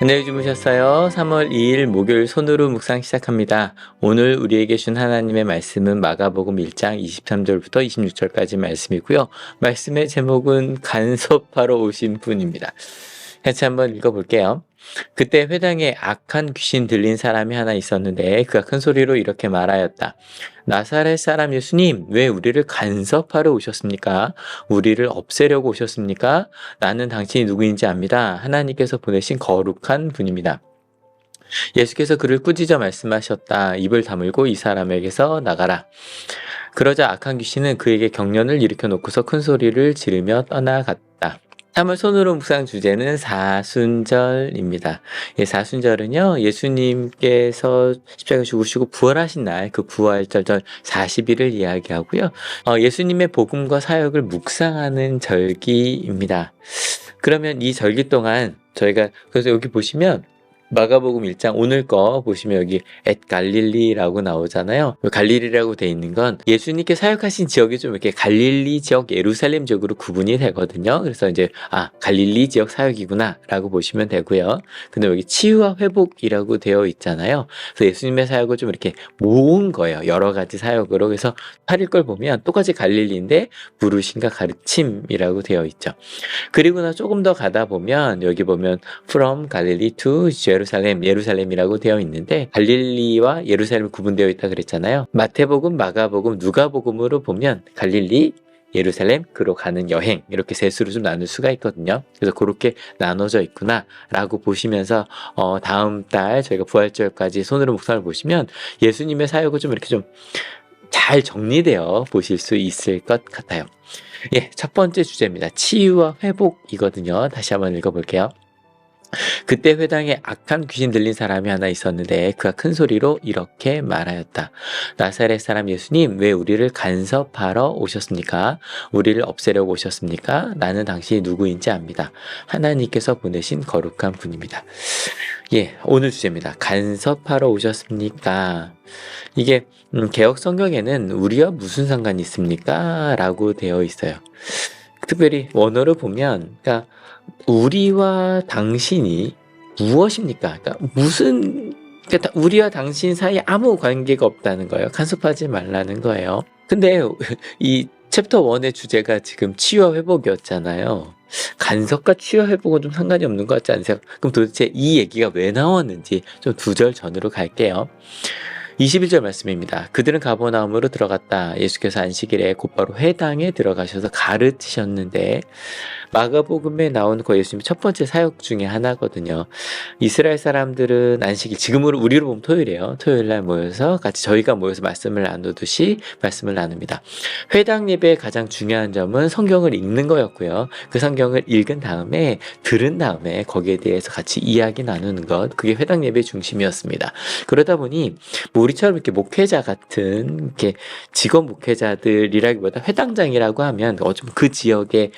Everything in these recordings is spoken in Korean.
안녕히 주무셨어요? 3월 2일 목요일 손으로 묵상 시작합니다. 오늘 우리에게 준 하나님의 말씀은 마가복음 1장 23절부터 26절까지 말씀이고요. 말씀의 제목은 간섭하러 오신 분입니다. 같이 한번 읽어볼게요. 그때 회당에 악한 귀신 들린 사람이 하나 있었는데 그가 큰 소리로 이렇게 말하였다. 나사렛 사람 예수님, 왜 우리를 간섭하러 오셨습니까? 우리를 없애려고 오셨습니까? 나는 당신이 누구인지 압니다. 하나님께서 보내신 거룩한 분입니다. 예수께서 그를 꾸짖어 말씀하셨다. 입을 다물고 이 사람에게서 나가라. 그러자 악한 귀신은 그에게 경련을 일으켜 놓고서 큰 소리를 지르며 떠나갔다. 3월 손으로 묵상 주제는 사순절입니다. 사순절은요, 예수님께서 십자가에 죽으시고 부활하신 날, 그 부활절 40일을 이야기하고요. 예수님의 복음과 사역을 묵상하는 절기입니다. 그러면 이 절기 동안 저희가, 그래서 여기 보시면 마가복음 1장 오늘 거 보시면 여기 앳 갈릴리라고 나오잖아요. 갈릴리라고 돼 있는 건 예수님께 사역하신 지역이 좀 이렇게 갈릴리 지역, 예루살렘 지역으로 구분이 되거든요. 그래서 이제 갈릴리 지역 사역이구나 라고 보시면 되고요. 근데 여기 치유와 회복이라고 되어 있잖아요. 그래서 예수님의 사역을 좀 이렇게 모은 거예요. 여러 가지 사역으로. 그래서 8일 걸 보면 똑같이 갈릴리인데 부르심과 가르침이라고 되어 있죠. 그리고 나 조금 더 가다 보면 여기 보면 from Galilee to 예루살렘이라고 되어 있는데 갈릴리와 예루살렘이 구분되어 있다 그랬잖아요. 마태복음, 마가복음, 누가복음으로 보면 갈릴리, 예루살렘으로 가는 여행 이렇게 셋으로 좀 나눌 수가 있거든요. 그래서 그렇게 나눠져 있구나 라고 보시면서 다음 달 저희가 부활절까지 손으로 묵상을 보시면 예수님의 사역을 좀 이렇게 좀 잘 정리되어 보실 수 있을 것 같아요. 첫 번째 주제입니다. 치유와 회복이거든요. 다시 한번 읽어볼게요. 그때 회당에 악한 귀신 들린 사람이 하나 있었는데 그가 큰 소리로 이렇게 말하였다. 나사렛 사람 예수님, 왜 우리를 간섭하러 오셨습니까? 우리를 없애려고 오셨습니까? 나는 당신이 누구인지 압니다. 하나님께서 보내신 거룩한 분입니다. 오늘 주제입니다. 간섭하러 오셨습니까? 이게 개역 성경에는 우리와 무슨 상관이 있습니까? 라고 되어 있어요. 특별히 원어를 보면 그러니까 우리와 당신이 무엇입니까? 그러니까 그러니까 우리와 당신 사이에 아무 관계가 없다는 거예요. 간섭하지 말라는 거예요. 근데 이 챕터 1의 주제가 지금 치유와 회복이었잖아요. 간섭과 치유와 회복은 좀 상관이 없는 것 같지 않으세요? 그럼 도대체 이 얘기가 왜 나왔는지 좀 2절 전으로 갈게요. 21절 말씀입니다. 그들은 가버나움으로 들어갔다. 예수께서 안식일에 곧바로 회당에 들어가셔서 가르치셨는데 마가복음에 나온 거 예수님의 첫 번째 사역 중에 하나거든요. 이스라엘 사람들은 안식일, 지금으로 우리로 보면 토요일이에요. 토요일 날 모여서 같이 저희가 모여서 말씀을 나누듯이 말씀을 나눕니다. 회당 예배의 가장 중요한 점은 성경을 읽는 거였고요. 그 성경을 읽은 다음에 들은 다음에 거기에 대해서 같이 이야기 나누는 것, 그게 회당 예배의 중심이었습니다. 그러다 보니 우리처럼 이렇게 목회자 같은 이렇게 직업 목회자들이라기보다 회당장이라고 하면 어좀 그 지역의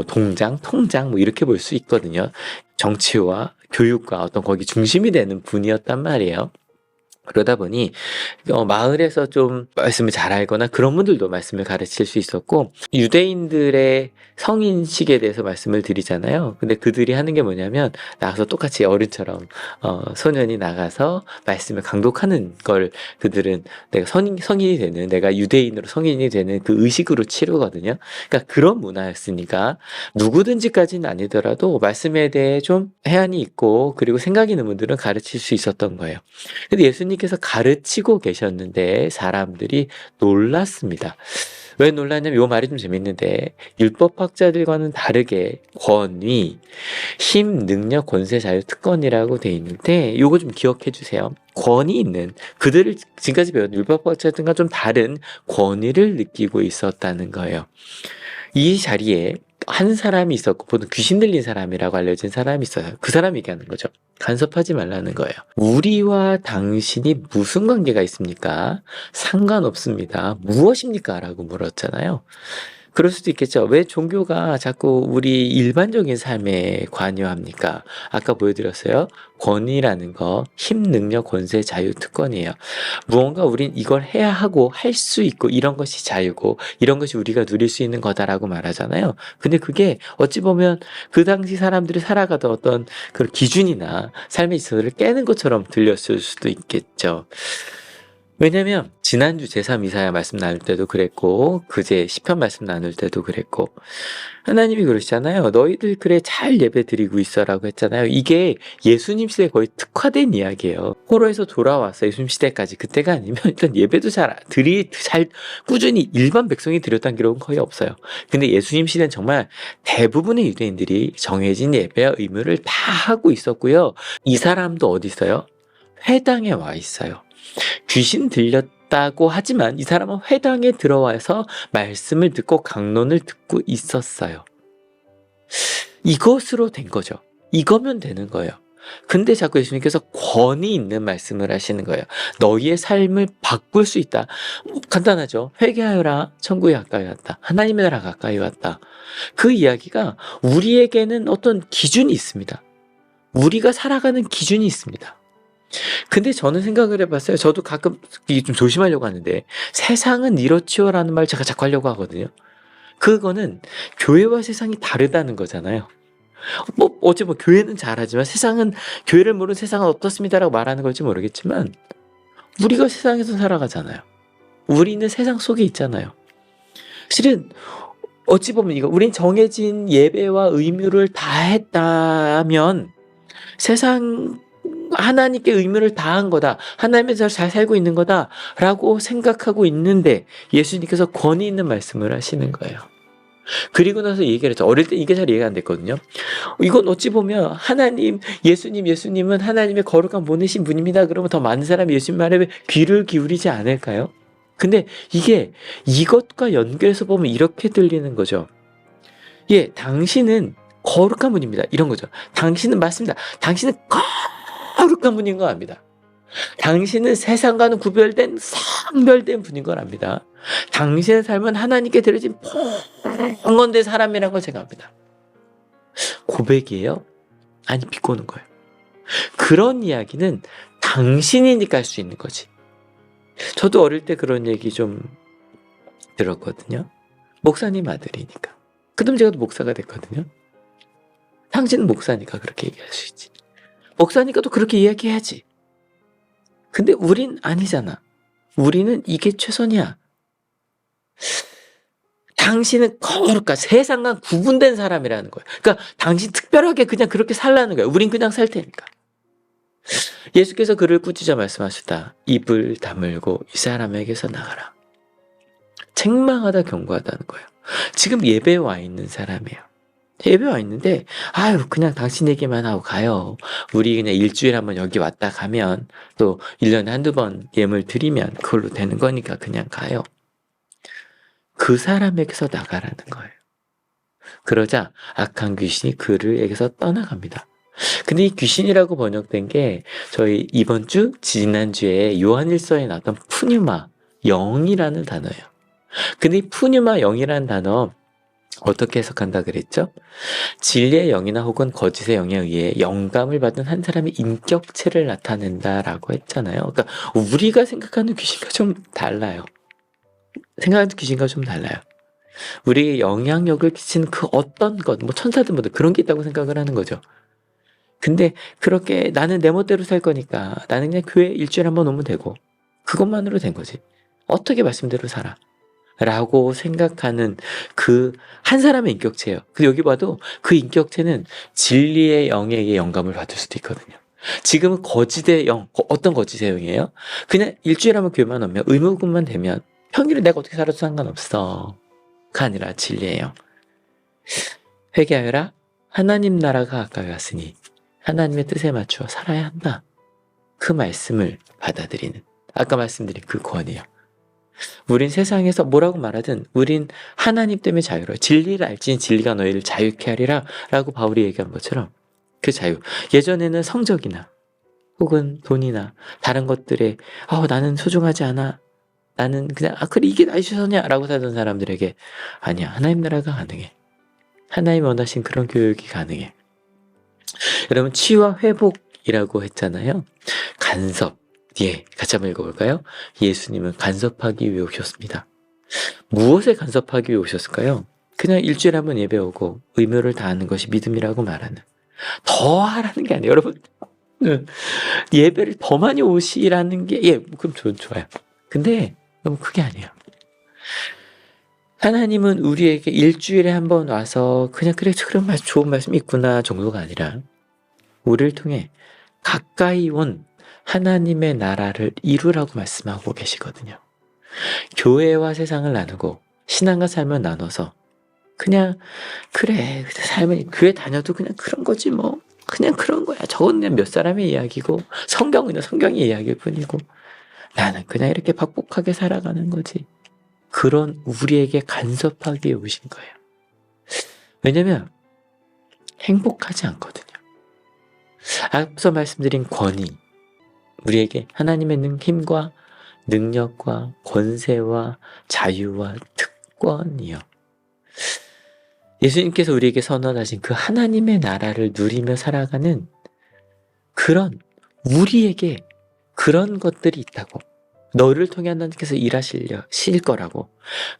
동장, 통장 이렇게 볼 수 있거든요. 정치와 교육과 어떤 거기 중심이 되는 분이었단 말이에요. 그러다 보니 마을에서 좀 말씀을 잘 알거나 그런 분들도 말씀을 가르칠 수 있었고, 유대인들의 성인식에 대해서 말씀을 드리잖아요. 근데 그들이 하는 게 뭐냐면 나가서 똑같이 어른처럼 소년이 나가서 말씀을 강독하는 걸 그들은 내가 성인이 되는, 내가 유대인으로 성인이 되는 그 의식으로 치르거든요. 그러니까 그런 문화였으니까 누구든지까지는 아니더라도 말씀에 대해 좀 해안이 있고 그리고 생각이 있는 분들은 가르칠 수 있었던 거예요. 근데 예수님께서 가르치고 계셨는데 사람들이 놀랐습니다. 왜 놀랐냐면 이 말이 좀 재밌는데, 율법학자들과는 다르게 권위, 힘, 능력, 권세, 자유, 특권이라고 돼 있는데 이거 좀 기억해 주세요. 권위 있는, 그들을 지금까지 배운 율법학자들과 좀 다른 권위를 느끼고 있었다는 거예요. 이 자리에 한 사람이 있었고, 보통 귀신 들린 사람이라고 알려진 사람이 있어요. 그 사람이 얘기하는 거죠. 간섭하지 말라는 거예요. 우리와 당신이 무슨 관계가 있습니까? 상관없습니다. 무엇입니까? 라고 물었잖아요. 그럴 수도 있겠죠. 왜 종교가 자꾸 우리 일반적인 삶에 관여합니까? 아까 보여드렸어요. 권위라는 거, 힘, 능력, 권세, 자유, 특권이에요. 무언가 우린 이걸 해야 하고 할 수 있고 이런 것이 자유고 이런 것이 우리가 누릴 수 있는 거다라고 말하잖아요. 근데 그게 어찌 보면 그 당시 사람들이 살아가던 어떤 그런 기준이나 삶의 질서를 깨는 것처럼 들렸을 수도 있겠죠. 왜냐면 지난주 제3이사야 말씀 나눌 때도 그랬고 그제 시편 말씀 나눌 때도 그랬고 하나님이 그러시잖아요. 너희들 그래 잘 예배 드리고 있어라고 했잖아요. 이게 예수님 시대에 거의 특화된 이야기예요. 포로에서 돌아왔어 예수님 시대까지. 그때가 아니면 일단 예배도 잘 꾸준히 일반 백성이 드렸다는 기록은 거의 없어요. 근데 예수님 시대는 정말 대부분의 유대인들이 정해진 예배와 의무를 다 하고 있었고요. 이 사람도 어디 있어요? 회당에 와 있어요. 귀신 들렸다고 하지만 이 사람은 회당에 들어와서 말씀을 듣고 강론을 듣고 있었어요. 이것으로 된 거죠. 이거면 되는 거예요. 근데 자꾸 예수님께서 권위 있는 말씀을 하시는 거예요. 너희의 삶을 바꿀 수 있다. 간단하죠. 회개하여라. 천국이 가까이 왔다. 하나님의 나라가 가까이 왔다. 그 이야기가 우리에게는 어떤 기준이 있습니다. 우리가 살아가는 기준이 있습니다. 근데 저는 생각을 해봤어요. 저도 가끔 이게 좀 조심하려고 하는데 세상은 이렇지요라는 말 제가 자꾸 하려고 하거든요. 그거는 교회와 세상이 다르다는 거잖아요. 어째 교회는 잘하지만 세상은 교회를 모르는 세상은 어떻습니다라고 말하는 걸지 모르겠지만 우리가 세상에서 살아가잖아요. 우리는 세상 속에 있잖아요. 실은 어찌 보면 우린 정해진 예배와 의무를 다 했다면 세상 하나님께 의무를 다한 거다. 하나님에서 잘 살고 있는 거다라고 생각하고 있는데 예수님께서 권위 있는 말씀을 하시는 거예요. 그리고 나서 얘기를 했죠. 어릴 때 이게 잘 이해가 안 됐거든요. 이건 어찌 보면 예수님은 하나님의 거룩한 보내신 분입니다. 그러면 더 많은 사람이 예수님 말에 귀를 기울이지 않을까요? 근데 이것과 연결해서 보면 이렇게 들리는 거죠. 예, 당신은 거룩한 분입니다. 이런 거죠. 당신은 맞습니다. 당신은 거룩한 분인 걸 압니다. 당신은 세상과는 구별된 성별된 분인 걸 압니다. 당신의 삶은 하나님께 드려진 봉헌된 사람이라는 걸 생각합니다. 고백이에요? 아니 비꼬는 거예요. 그런 이야기는 당신이니까 할 수 있는 거지. 저도 어릴 때 그런 얘기 좀 들었거든요. 목사님 아들이니까. 그다음 제가 또 목사가 됐거든요. 당신은 목사니까 그렇게 얘기할 수 있지. 목사니까 또 그렇게 이야기해야지. 근데 우린 아니잖아. 우리는 이게 최선이야. 당신은 거룩한 세상과 구분된 사람이라는 거예요. 그러니까 당신 특별하게 그냥 그렇게 살라는 거예요. 우린 그냥 살 테니까. 예수께서 그를 꾸짖어 말씀하셨다. 입을 다물고 이 사람에게서 나가라. 책망하다 경고하다는 거예요. 지금 예배에 와 있는 사람이에요. 예배 와 있는데 그냥 당신 얘기만 하고 가요. 우리 그냥 일주일에 한번 여기 왔다 가면 또 1년에 한두 번 예물 드리면 그걸로 되는 거니까 그냥 가요. 그 사람에게서 나가라는 거예요. 그러자 악한 귀신이 그를에게서 떠나갑니다. 근데 이 귀신이라고 번역된 게 저희 이번 주 지난주에 요한일서에 나왔던 푸뉴마 영이라는 단어예요. 근데 이 푸뉴마 영이라는 단어 어떻게 해석한다 그랬죠? 진리의 영이나 혹은 거짓의 영에 의해 영감을 받은 한 사람의 인격체를 나타낸다라고 했잖아요. 그러니까 우리가 생각하는 귀신과 좀 달라요. 우리에게 영향력을 끼치는 그 어떤 것, 천사들 그런 게 있다고 생각을 하는 거죠. 근데 그렇게 나는 내 멋대로 살 거니까 나는 그냥 교회 일주일에 한번 오면 되고 그것만으로 된 거지. 어떻게 말씀대로 살아? 라고 생각하는 그 한 사람의 인격체예요. 근데 여기 봐도 그 인격체는 진리의 영에게 영감을 받을 수도 있거든요. 지금은 거짓의 영, 어떤 거짓의 영이에요? 그냥 일주일에 한번 교회만 오면 의무군만 되면 평일에 내가 어떻게 살아도 상관없어. 가 아니라 진리의 영. 회개하여라. 하나님 나라가 가까이 왔으니 하나님의 뜻에 맞추어 살아야 한다. 그 말씀을 받아들이는 아까 말씀드린 그 권이에요. 우린 세상에서 뭐라고 말하든 우린 하나님 때문에 자유로워. 진리를 알지니 진리가 너희를 자유케 하리라 라고 바울이 얘기한 것처럼 그 자유. 예전에는 성적이나 혹은 돈이나 다른 것들에 나는 소중하지 않아. 나는 그냥 그래 이게 나의 최선이야라고 살던 사람들에게 아니야, 하나님 나라가 가능해. 하나님 원하신 그런 교육이 가능해. 여러분, 치유와 회복이라고 했잖아요. 간섭. 예, 같이 한번 읽어볼까요? 예수님은 간섭하기 위해 오셨습니다. 무엇에 간섭하기 위해 오셨을까요? 그냥 일주일에 한번 예배 오고 의무를 다하는 것이 믿음이라고 말하는, 더 하라는 게 아니에요. 여러분, 예배를 더 많이 오시라는 게, 예, 그럼 좋아요. 근데 너무 그게 아니에요. 하나님은 우리에게 일주일에 한번 와서 그냥 그래 그런 말씀, 좋은 말씀이 있구나 정도가 아니라 우리를 통해 가까이 온 하나님의 나라를 이루라고 말씀하고 계시거든요. 교회와 세상을 나누고 신앙과 삶을 나눠서 그냥 그래 삶은 교회 다녀도 그냥 그런 거지 뭐, 그냥 그런 거야, 저건 그냥 몇 사람의 이야기고 성경은 성경의 이야기일 뿐이고 나는 그냥 이렇게 박복하게 살아가는 거지, 그런 우리에게 간섭하게 오신 거예요. 왜냐면 행복하지 않거든요. 앞서 말씀드린 권위, 우리에게 하나님의 힘과 능력과 권세와 자유와 특권이요. 예수님께서 우리에게 선언하신 그 하나님의 나라를 누리며 살아가는 그런 우리에게 그런 것들이 있다고, 너를 통해 하나님께서 일하실 거라고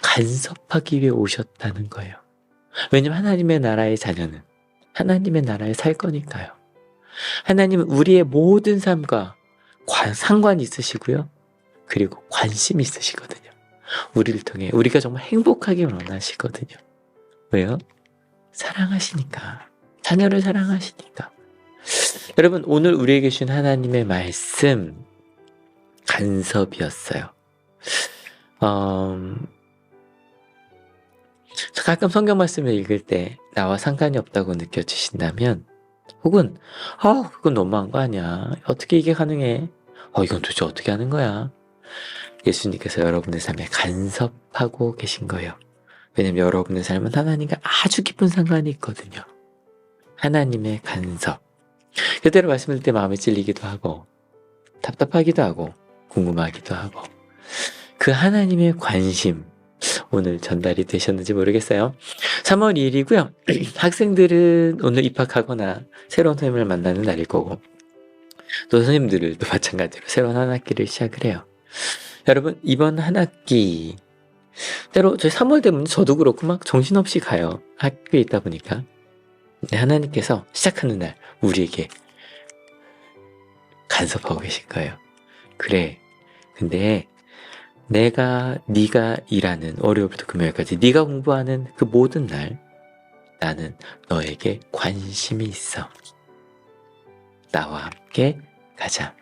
간섭하기 위해 오셨다는 거예요. 왜냐면 하나님의 나라의 자녀는 하나님의 나라에 살 거니까요. 하나님은 우리의 모든 삶과 상관이 있으시고요. 그리고 관심이 있으시거든요. 우리를 통해 우리가 정말 행복하게 원하시거든요. 왜요? 사랑하시니까. 자녀를 사랑하시니까. 여러분, 오늘 우리에게 주신 하나님의 말씀 간섭이었어요. 가끔 성경 말씀을 읽을 때 나와 상관이 없다고 느껴지신다면, 혹은 그건 너무한 거 아니야, 어떻게 이게 가능해, 이건 도대체 어떻게 하는 거야, 예수님께서 여러분의 삶에 간섭하고 계신 거예요. 왜냐면 여러분의 삶은 하나님과 아주 깊은 상관이 있거든요. 하나님의 간섭. 그대로 말씀드릴 때 마음에 찔리기도 하고 답답하기도 하고 궁금하기도 하고, 그 하나님의 관심 오늘 전달이 되셨는지 모르겠어요. 3월 2일이고요. 학생들은 오늘 입학하거나 새로운 선생님을 만나는 날일 거고, 또 선생님들도 마찬가지로 새로운 한 학기를 시작을 해요. 여러분, 이번 한 학기 때로 저희 3월 되면 저도 그렇고 막 정신없이 가요. 학교에 있다 보니까. 근데 하나님께서 시작하는 날 우리에게 간섭하고 계신 거예요. 그래, 근데 네가 일하는 월요일부터 금요일까지 네가 공부하는 그 모든 날 나는 너에게 관심이 있어. 나와 함께 가자.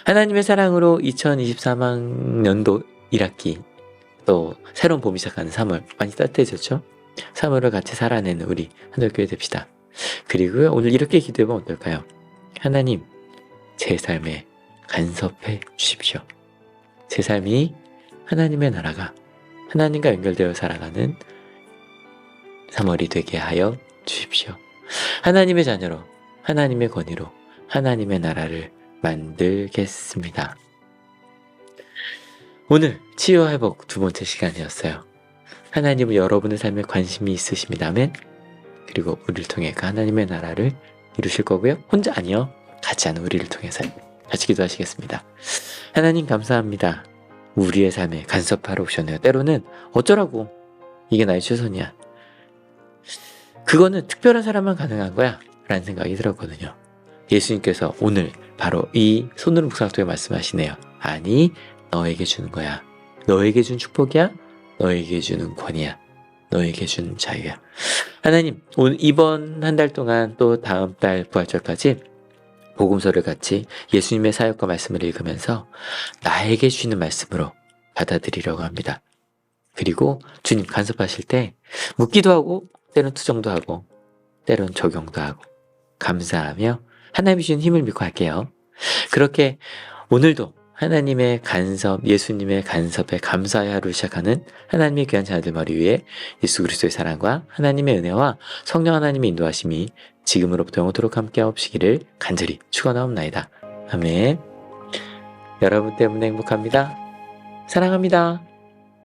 하나님의 사랑으로 2023학년도 1학기 또 새로운 봄이 시작하는 3월 많이 따뜻해졌죠? 3월을 같이 살아내는 우리 한올교회 됩시다. 그리고 오늘 이렇게 기도해보면 어떨까요? 하나님, 제 삶에 간섭해 주십시오. 제 삶이 하나님의 나라가 하나님과 연결되어 살아가는 3월이 되게 하여 주십시오. 하나님의 자녀로, 하나님의 권위로 하나님의 나라를 만들겠습니다. 오늘 치유와 회복 두 번째 시간이었어요. 하나님은 여러분의 삶에 관심이 있으십니다. 아멘. 그리고 우리를 통해 그 하나님의 나라를 이루실 거고요. 혼자 아니요, 같이 하는 우리를 통해서요. 같이 기도하시겠습니다. 하나님 감사합니다. 우리의 삶에 간섭하러 오셨네요. 때로는 어쩌라고, 이게 나의 최선이야, 그거는 특별한 사람만 가능한 거야 라는 생각이 들었거든요. 예수님께서 오늘 바로 이 손으로 묵상토에 말씀하시네요. 아니, 너에게 주는 거야. 너에게 준 축복이야. 너에게 주는 권위야. 너에게 준 자유야. 하나님, 오늘 이번 한 달 동안 또 다음 달 부활절까지 복음서를 같이 예수님의 사역과 말씀을 읽으면서 나에게 주시는 말씀으로 받아들이려고 합니다. 그리고 주님 간섭하실 때 묻기도 하고 때론 투정도 하고 때론 적용도 하고 감사하며 하나님이 주신 힘을 믿고 할게요. 그렇게 오늘도 하나님의 간섭, 예수님의 간섭에 감사의 하루를 시작하는 하나님의 귀한 자녀들 머리 위에 예수 그리스도의 사랑과 하나님의 은혜와 성령 하나님의 인도하심이 지금으로부터 영원토록 함께 하옵시기를 간절히 축원하옵나이다. 아멘. 여러분 때문에 행복합니다. 사랑합니다.